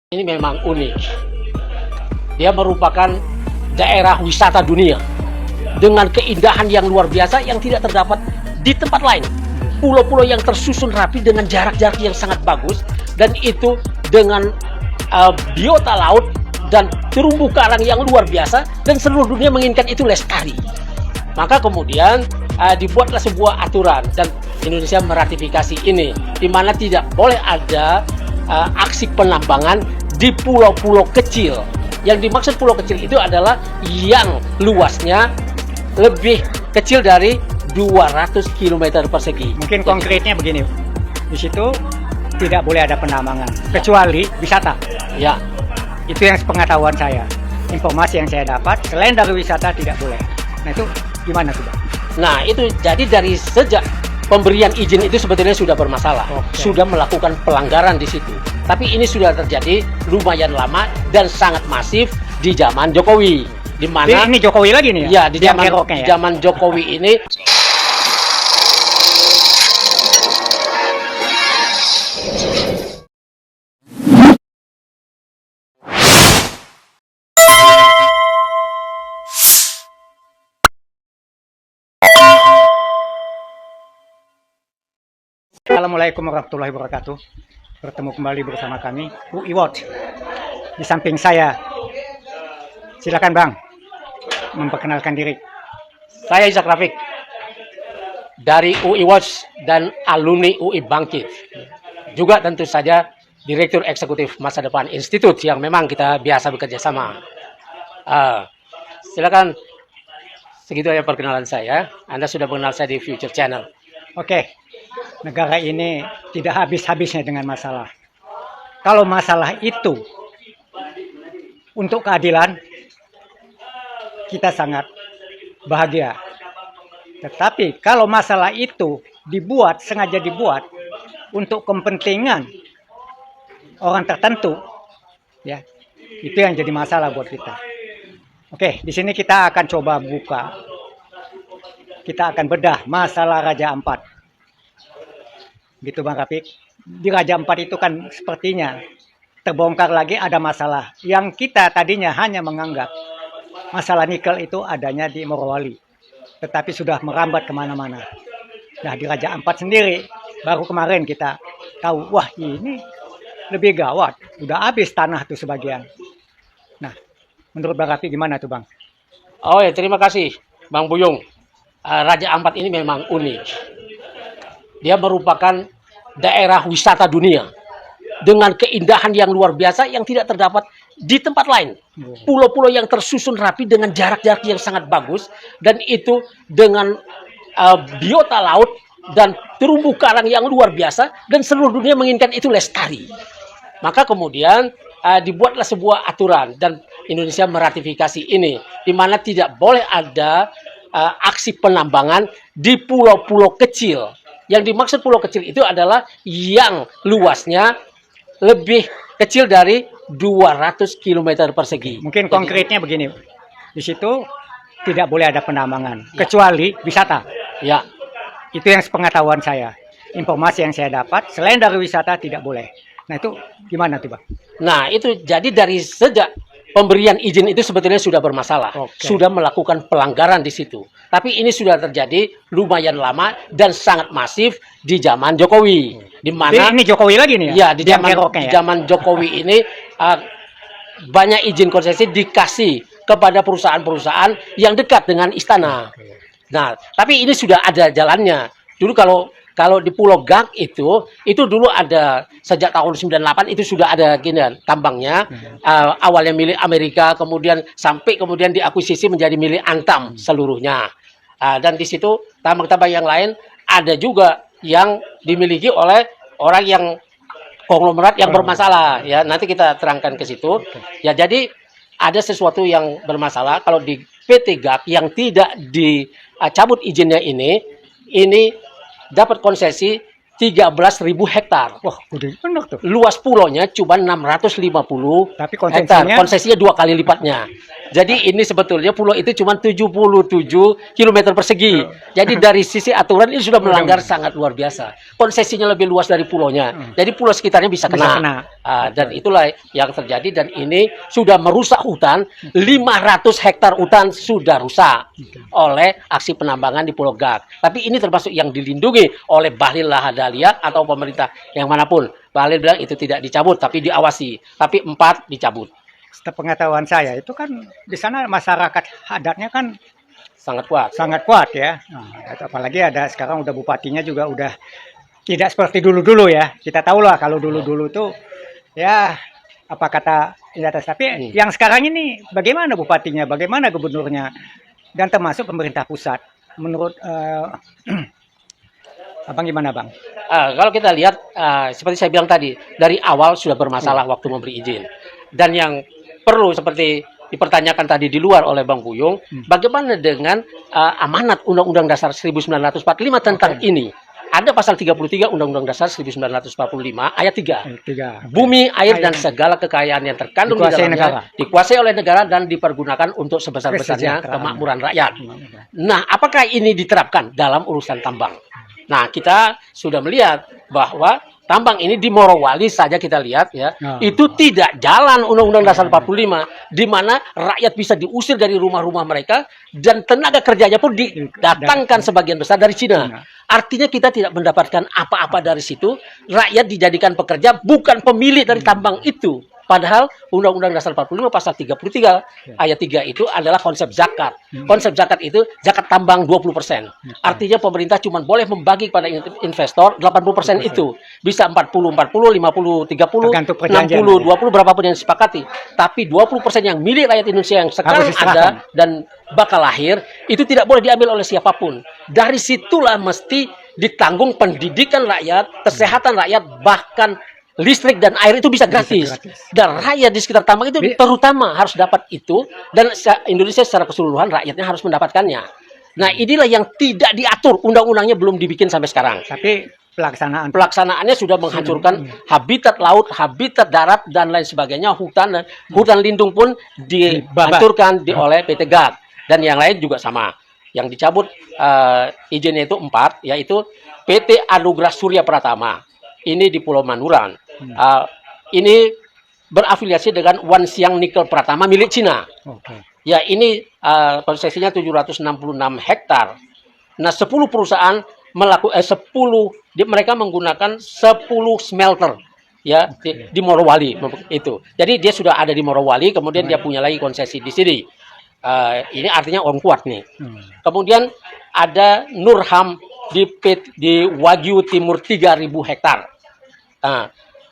Ini memang unik. Dia merupakan daerah wisata dunia dengan keindahan yang luar biasa yang tidak terdapat di tempat lain. Pulau-pulau yang tersusun rapi dengan jarak-jarak yang sangat bagus, dan itu dengan biota laut dan terumbu karang yang luar biasa, dan seluruh dunia menginginkan itu lestari. Maka kemudian dibuatlah sebuah aturan dan Indonesia meratifikasi ini, di mana tidak boleh ada aksi penambangan di pulau-pulau kecil. Yang dimaksud pulau kecil itu adalah yang luasnya lebih kecil dari 200 km persegi. Mungkin konkretnya begini, di situ tidak boleh ada penambangan kecuali wisata. Ya, itu yang sepengetahuan saya. Informasi yang saya dapat, selain dari wisata tidak boleh. Nah itu gimana tuh, Bang? nah itu jadi dari sejak pemberian izin itu sebetulnya sudah bermasalah, sudah melakukan pelanggaran di situ. Tapi ini sudah terjadi lumayan lama dan sangat masif di zaman Jokowi. Di mana ini Jokowi lagi nih ya ya? di zaman Jokowi ini. Assalamualaikum warahmatullahi wabarakatuh. Bertemu kembali bersama kami UI Watch. Di samping saya, silakan Bang memperkenalkan diri. Saya Ishak Rafiq dari UI Watch dan alumni UI Bangkit. Juga tentu saja Direktur Eksekutif Masa Depan Institute yang memang kita biasa bekerja sama. Silakan, segitu aja perkenalan saya. Anda sudah mengenal saya di Future Channel. Oke, negara ini tidak habis-habisnya dengan masalah. Kalau masalah itu untuk keadilan, kita sangat bahagia. Tetapi kalau masalah itu sengaja dibuat untuk kepentingan orang tertentu, ya, itu yang jadi masalah buat kita. Oke, di sini kita akan coba buka. Kita akan bedah masalah Raja Ampat. Gitu Bang Rafiq. Di Raja Ampat itu kan sepertinya terbongkar lagi ada masalah yang kita tadinya hanya menganggap masalah nikel itu adanya di Morowali, tetapi sudah merambat kemana-mana. Nah di Raja Ampat sendiri baru kemarin kita tahu, wah ini lebih gawat, udah habis tanah tuh sebagian. Nah menurut Bang Rafiq gimana tuh Bang? Oh ya, terima kasih Bang Buyung. Raja Ampat ini memang unik. Dia merupakan daerah wisata dunia dengan keindahan yang luar biasa yang tidak terdapat di tempat lain. Pulau-pulau yang tersusun rapi dengan jarak-jarak yang sangat bagus, dan itu dengan biota laut dan terumbu karang yang luar biasa, dan seluruh dunia menginginkan itu lestari. Maka kemudian dibuatlah sebuah aturan dan Indonesia meratifikasi ini, di mana tidak boleh ada aksi penambangan di pulau-pulau kecil. Yang dimaksud pulau kecil itu adalah yang luasnya lebih kecil dari 200 km persegi. Mungkin konkretnya begini, di situ tidak boleh ada penambangan kecuali wisata. Ya, itu yang sepengetahuan saya. Informasi yang saya dapat, selain dari wisata tidak boleh. Nah itu gimana tuh Bang? nah itu jadi dari sejak pemberian izin itu sebetulnya sudah bermasalah, sudah melakukan pelanggaran di situ. Tapi ini sudah terjadi lumayan lama dan sangat masif di zaman Jokowi. Di mana ini Jokowi lagi nih ya ya? di zaman Jokowi ini banyak izin konsesi dikasih kepada perusahaan-perusahaan yang dekat dengan istana. Nah, tapi ini sudah ada jalannya. Dulu kalau di Pulau Gak itu dulu ada sejak tahun 98 itu sudah ada gini tambangnya, awalnya milik Amerika, kemudian kemudian diakuisisi menjadi milik Antam seluruhnya. Dan di situ tambang-tambang yang lain ada juga yang dimiliki oleh orang yang konglomerat yang bermasalah, ya. Nanti kita terangkan ke situ. Ya, jadi ada sesuatu yang bermasalah kalau di PT Gak yang tidak dicabut izinnya ini dapat konsesi 13.000 hektar. Wah, udah benar tuh. Luas pulaunya cuma 650 tapi hektar. Konsesinya 2 kali lipatnya. Jadi ini sebetulnya pulau itu cuma 77 km persegi. Jadi dari sisi aturan ini sudah melanggar sangat luar biasa. Konsesinya lebih luas dari pulaunya. Jadi pulau sekitarnya bisa kena. Dan itulah yang terjadi, dan ini sudah merusak hutan. 500 hektar hutan sudah rusak oleh aksi penambangan di Pulau Gak. Tapi ini termasuk yang dilindungi oleh Bahlil Lahadalia atau pemerintah yang manapun. Bahlil bilang itu tidak dicabut tapi diawasi. Tapi 4 dicabut. Sepengetahuan saya itu kan di sana masyarakat adatnya kan Sangat kuat. sangat kuat ya. Nah, apalagi ada sekarang udah bupatinya juga udah tidak seperti dulu-dulu ya. Kita tahu lah kalau dulu-dulu tuh ya apa kata di atas. Tapi yang sekarang ini bagaimana bupatinya, bagaimana gubernurnya, dan termasuk pemerintah pusat. Menurut Abang gimana Bang? Kalau kita lihat, seperti saya bilang tadi, dari awal sudah bermasalah waktu memberi izin. Dan yang perlu seperti dipertanyakan tadi di luar oleh Bang Buyung, bagaimana dengan amanat Undang-Undang Dasar 1945 tentang ini? Ada pasal 33 Undang-Undang Dasar 1945 ayat 3. Bumi, air, dan segala kekayaan yang terkandung di dalamnya dikuasai oleh negara dan dipergunakan untuk sebesar-besarnya kemakmuran rakyat. Nah, apakah ini diterapkan dalam urusan tambang? Nah, kita sudah melihat bahwa tambang ini di Morowali saja kita lihat ya, itu tidak jalan Undang-Undang Dasar 45, di mana rakyat bisa diusir dari rumah-rumah mereka dan tenaga kerjanya pun didatangkan sebagian besar dari Cina. Artinya kita tidak mendapatkan apa-apa dari situ, rakyat dijadikan pekerja bukan pemilik dari tambang itu. Padahal Undang-Undang Dasar 45 pasal 33 ayat 3 itu adalah konsep zakat. Konsep zakat itu zakat tambang 20%. Artinya pemerintah cuma boleh membagi kepada investor 80% itu. Bisa 40, 40, 50, 30, 60, 20 berapapun yang disepakati. Tapi 20% yang milik rakyat Indonesia yang sekarang ada dan bakal lahir itu tidak boleh diambil oleh siapapun. Dari situlah mesti ditanggung pendidikan rakyat, kesehatan rakyat, bahkan listrik dan air itu bisa gratis. Dan rakyat di sekitar tambang itu terutama harus dapat itu, dan Indonesia secara keseluruhan rakyatnya harus mendapatkannya. Nah, inilah yang tidak diatur, undang-undangnya belum dibikin sampai sekarang. Tapi pelaksanaannya sudah menghancurkan habitat laut, habitat darat, dan lain sebagainya. Hutan lindung pun dihancurkan oleh PT GAT, dan yang lain juga sama. Yang dicabut izinnya itu 4, yaitu PT Anugerah Surya Pratama. Ini di Pulau Manuran. Ini berafiliasi dengan Wanxiang Nikel Pratama milik Cina. Ya, ini konsesinya 766 hektar. Nah, 10 perusahaan mereka menggunakan 10 smelter ya di Morowali itu. Jadi dia sudah ada di Morowali, kemudian dia punya lagi konsesi di sini. Ini artinya orang kuat nih. Kemudian ada Nurham di Wagyu Timur 3000 hektar.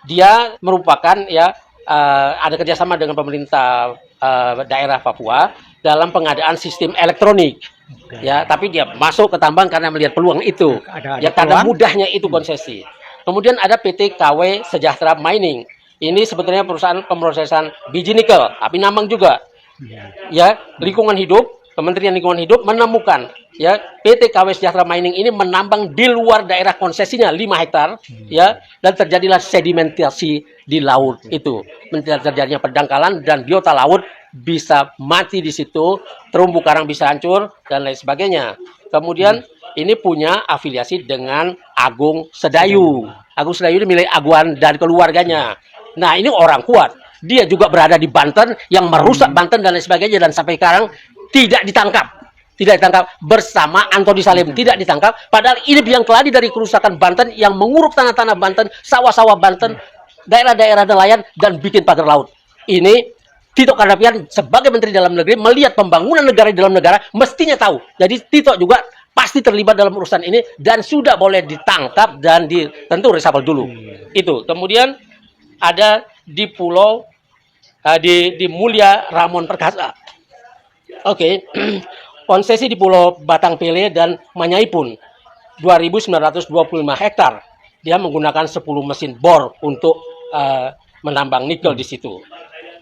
Dia merupakan ya ada kerjasama dengan pemerintah daerah Papua dalam pengadaan sistem elektronik. Ya, tapi dia masuk ke tambang karena melihat peluang itu. Karena mudahnya itu konsesi. Kemudian ada PT KW Sejahtera Mining. Ini sebetulnya perusahaan pemrosesan biji nikel, tapi nambang juga. Ya, lingkungan hidup, Kementerian Lingkungan Hidup menemukan ya PT KW Sejahtera Mining ini menambang di luar daerah konsesinya 5 hektar ya, dan terjadilah sedimentasi di laut itu. Terjadinya pendangkalan dan biota laut bisa mati di situ, terumbu karang bisa hancur dan lain sebagainya. Kemudian ini punya afiliasi dengan Agung Sedayu. Agung Sedayu ini milik Aguan dan keluarganya. Nah, ini orang kuat. Dia juga berada di Banten yang merusak Banten dan lain sebagainya, dan sampai sekarang tidak ditangkap bersama Antoni Salim, tidak ditangkap. Padahal ini biang keladi dari kerusakan Banten yang menguruk tanah-tanah Banten, sawah-sawah Banten, daerah-daerah nelayan, dan bikin pagar laut. Ini Tito Karnavian sebagai Menteri Dalam Negeri melihat pembangunan negara di dalam negara mestinya tahu. Jadi Tito juga pasti terlibat dalam urusan ini dan sudah boleh ditangkap dan tentu resapel dulu. Itu. Kemudian ada di pulau di Mulia Ramon Perkasa. Oke. Konsesi di Pulau Batang Pele dan Manyaipun 2.925 hektar. Dia menggunakan 10 mesin bor untuk menambang nikel di situ.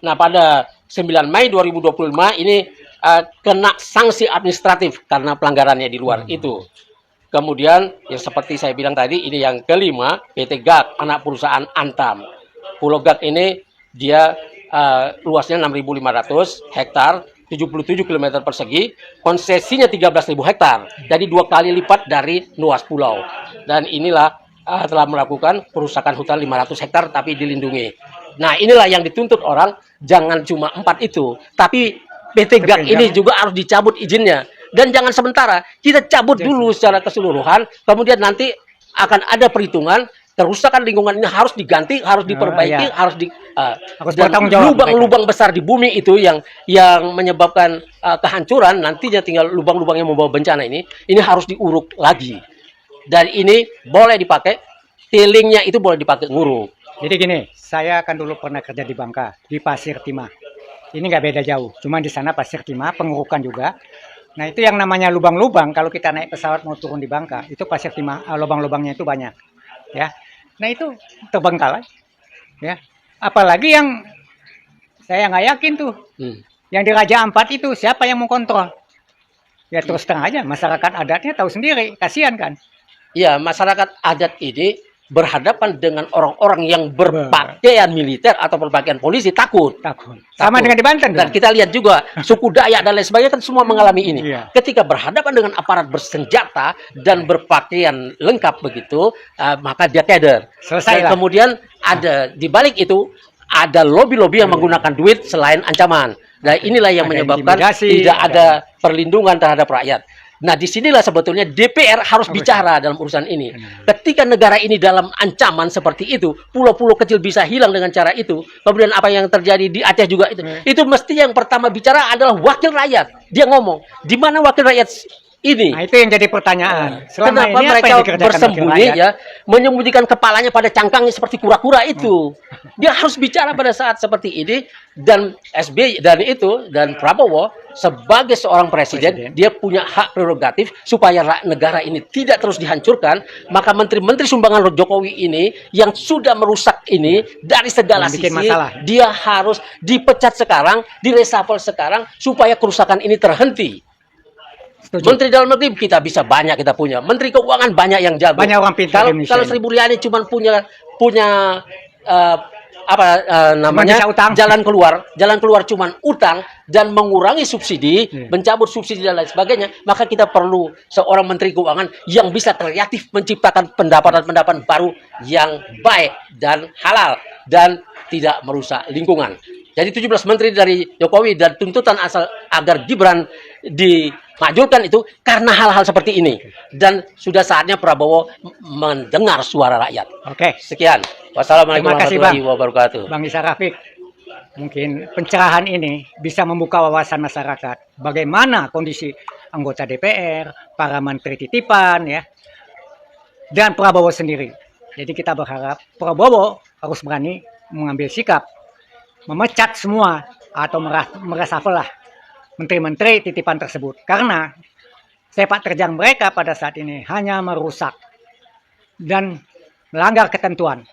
Nah, pada 9 Mei 2025 ini kena sanksi administratif karena pelanggarannya di luar itu. Kemudian yang seperti saya bilang tadi, ini yang kelima, PT GAK, anak perusahaan Antam. Pulau GAK ini dia luasnya 6.500 hektar, 77 km persegi, konsesinya 13.000 hektar, jadi 2 kali lipat dari luas pulau. Dan inilah telah melakukan perusakan hutan 500 hektar tapi dilindungi. Nah, inilah yang dituntut orang, jangan cuma 4 itu, tapi PT GAG ini juga harus dicabut izinnya. Dan jangan sementara, kita cabut dulu secara keseluruhan, kemudian nanti akan ada perhitungan, kerusakan lingkungan ini harus diganti, harus diperbaiki, harus dan lubang-lubang besar di bumi itu yang menyebabkan kehancuran, nantinya tinggal lubang-lubang yang membawa bencana ini harus diuruk lagi. Dan ini boleh dipakai, tilingnya itu boleh dipakai nguruk. Jadi gini, saya kan dulu pernah kerja di Bangka, di Pasir Timah. Ini nggak beda jauh, cuma di sana Pasir Timah, pengurukan juga. Nah, itu yang namanya lubang-lubang, kalau kita naik pesawat mau turun di Bangka, itu Pasir Timah, lubang-lubangnya itu banyak. Ya, nah itu terbengkalai. Ya, apalagi yang saya nggak yakin tuh, yang di Raja Ampat itu siapa yang mau kontrol? Ya terus terang aja, masyarakat adatnya tahu sendiri, kasihan kan? Ya, masyarakat adat ini berhadapan dengan orang-orang yang berpakaian militer atau berpakaian polisi, takut. Sama dengan di Banten. Dan kita lihat juga suku Dayak dan lain sebagainya kan semua mengalami ini. Iya. Ketika berhadapan dengan aparat bersenjata dan berpakaian lengkap begitu, maka dia keder. Selesai dan kemudian ada di balik itu ada lobby-lobby yang menggunakan duit selain ancaman. Nah, inilah yang menyebabkan tidak ada perlindungan terhadap rakyat. Nah, disinilah sebetulnya DPR harus bicara dalam urusan ini. Ketika negara ini dalam ancaman seperti itu, pulau-pulau kecil bisa hilang dengan cara itu. Kemudian apa yang terjadi di Aceh juga itu mesti yang pertama bicara adalah wakil rakyat. Dia ngomong, di mana wakil rakyat ini? Nah, itu yang jadi pertanyaan. Selama kenapa ini mereka bersembunyi ya, menyembunyikan kepalanya pada cangkangnya seperti kura-kura itu? Dia harus bicara pada saat seperti ini. Dan SBY dan Prabowo sebagai seorang presiden, dia punya hak prerogatif supaya negara ini tidak terus dihancurkan. Maka menteri-menteri sumbangan Jokowi ini yang sudah merusak ini dari segala sisi, dia harus dipecat sekarang, diresapel sekarang supaya kerusakan ini terhenti. Setuju. Menteri dalam negeri kita bisa banyak kita punya, menteri keuangan banyak yang jago. Banyak orang pintar. Kalau Sri Mulyani cuma punya namanya jalan keluar cuman utang dan mengurangi subsidi, mencabut subsidi dan lain sebagainya, maka kita perlu seorang menteri keuangan yang bisa kreatif menciptakan pendapatan-pendapatan baru yang baik dan halal dan tidak merusak lingkungan. Jadi 17 menteri dari Jokowi dan tuntutan asal agar Gibran dimajukan itu karena hal-hal seperti ini. Dan sudah saatnya Prabowo mendengar suara rakyat. Oke. Sekian. Wassalamualaikum warahmatullahi wabarakatuh. Bang Isa Rafiq, mungkin pencerahan ini bisa membuka wawasan masyarakat. Bagaimana kondisi anggota DPR, para menteri titipan, ya, dan Prabowo sendiri. Jadi kita berharap Prabowo harus berani mengambil sikap, memecat semua atau meresafel lah menteri-menteri titipan tersebut. Karena sepak terjang mereka pada saat ini hanya merusak dan melanggar ketentuan.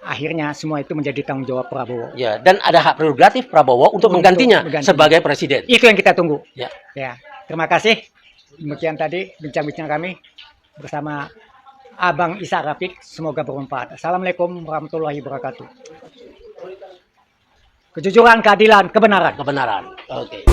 Akhirnya semua itu menjadi tanggung jawab Prabowo. Ya, dan ada hak prerogatif Prabowo untuk menggantinya sebagai presiden. Itu yang kita tunggu. Ya. Ya. Terima kasih. Demikian tadi bincang-bincang kami bersama Abang Isa Rafiq. Semoga bermanfaat. Assalamualaikum warahmatullahi wabarakatuh. Kejujuran, keadilan, kebenaran. Kebenaran. Oke.